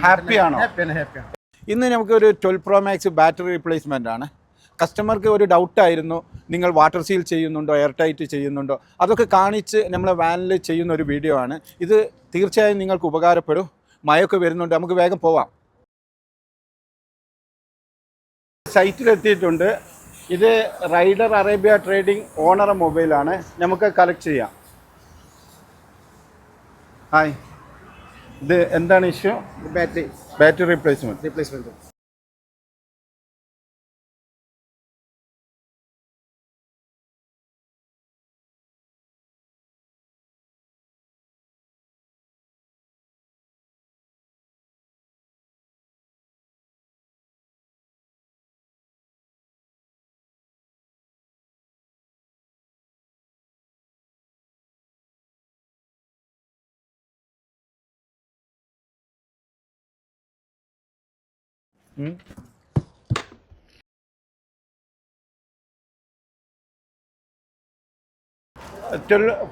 ഹാപ്പിയാണോ? ഇന്ന് നമുക്കൊരു 12 Pro Max battery replacement ആണ്. കസ്റ്റമർക്ക് ഒരു ഡൗട്ടായിരുന്നു, നിങ്ങൾ വാട്ടർ സീൽ ചെയ്യുന്നുണ്ടോ, എയർ ടൈറ്റ് ചെയ്യുന്നുണ്ടോ, അതൊക്കെ കാണിച്ച് നമ്മളെ വാനിൽ ചെയ്യുന്ന ഒരു വീഡിയോ ആണ് ഇത്. തീർച്ചയായും നിങ്ങൾക്ക് ഉപകാരപ്പെടും. മഴയൊക്കെ വരുന്നുണ്ട്, നമുക്ക് വേഗം പോവാം. സൈറ്റിലെത്തിയിട്ടുണ്ട്. ഇത് റൈഡർ അറേബ്യ ട്രേഡിംഗ് ഓണർ മൊബൈലാണ്. നമുക്ക് കളക്ട് ചെയ്യാം. ഹായ്, ഇത് എന്താണ് ഇഷ്യൂ? Battery replacement.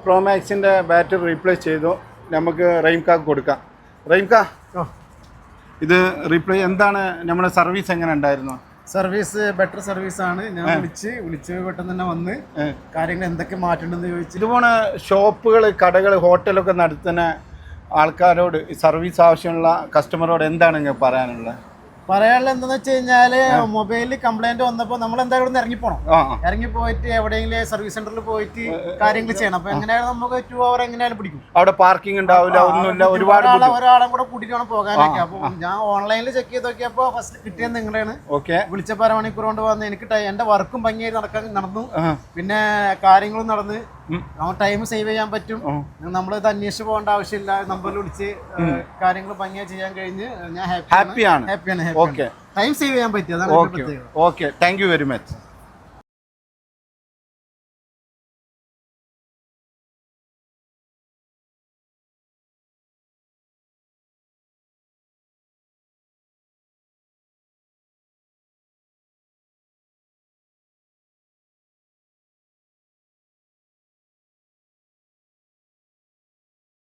Pro Maxിൻ്റെ ബാറ്ററി റീപ്ലേസ് ചെയ്തു. നമുക്ക് റഹീംക്കാക്ക് കൊടുക്കാം. റഹീംക്ക, ഇത് റീപ്ലേസ് എന്താണ്, നമ്മുടെ സർവീസ് എങ്ങനെ ഉണ്ടായിരുന്നു? സർവീസ് ബെറ്റർ സർവീസാണ്. ഞാൻ വിളിച്ച് പെട്ടെന്ന് തന്നെ വന്ന് കാര്യങ്ങൾ എന്തൊക്കെ മാറ്റേണ്ടെന്ന് ചോദിച്ചു. ഇതുപോലെ ഷോപ്പുകൾ, കടകൾ, ഹോട്ടലൊക്കെ നടത്തുന്ന ആൾക്കാരോട്, സർവീസ് ആവശ്യമുള്ള കസ്റ്റമറോട് എന്താണ് നിങ്ങൾക്ക് പറയാനുള്ളത്? എന്താന്ന് വെച്ച് കഴിഞ്ഞാല് മൊബൈലിൽ കംപ്ലൈന്റ് വന്നപ്പോൾ നമ്മൾ എന്തായാലും ഇവിടെ ഇറങ്ങിപ്പോണം. ഇറങ്ങിപ്പോയിട്ട് എവിടെയെങ്കിലും സർവീസ് സെന്ററിൽ പോയിട്ട് കാര്യങ്ങൾ ചെയ്യണം. അപ്പൊ എങ്ങനെയാലും നമുക്ക് 2 hour എങ്ങനെയാലും പിടിക്കും. അവിടെ പാർക്കിംഗ് ഉണ്ടാവില്ല, ഒന്നുമില്ല, ഒരുപാട് ഒരാളും കൂടെ കൂട്ടിട്ട് വേണം പോകാനൊക്കെ. അപ്പൊ ഞാൻ ഓൺലൈനിൽ ചെക്ക് ചെയ്ത് നോക്കിയപ്പോ ഫസ്റ്റ് കിട്ടിയത് നിങ്ങളാണ്. വിളിച്ചപ്പോ 1 മണിക്കൂർ കൊണ്ട് വന്ന് എനിക്ക് എന്റെ വർക്കും ഭംഗിയായിട്ട് നടന്നു. പിന്നെ കാര്യങ്ങളും നടന്ന് ടൈം സേവ് ചെയ്യാൻ പറ്റും. നമ്മളിത് അന്വേഷിച്ച് പോകേണ്ട ആവശ്യമില്ല. നമ്പറിൽ വിളിച്ച് കാര്യങ്ങൾ ഭംഗിയായി ചെയ്യാൻ കഴിഞ്ഞ് ഞാൻ ഹാപ്പിയാണ്. ടൈം സേവ് ചെയ്യാൻ പറ്റിയത്. Okay, thank you very much.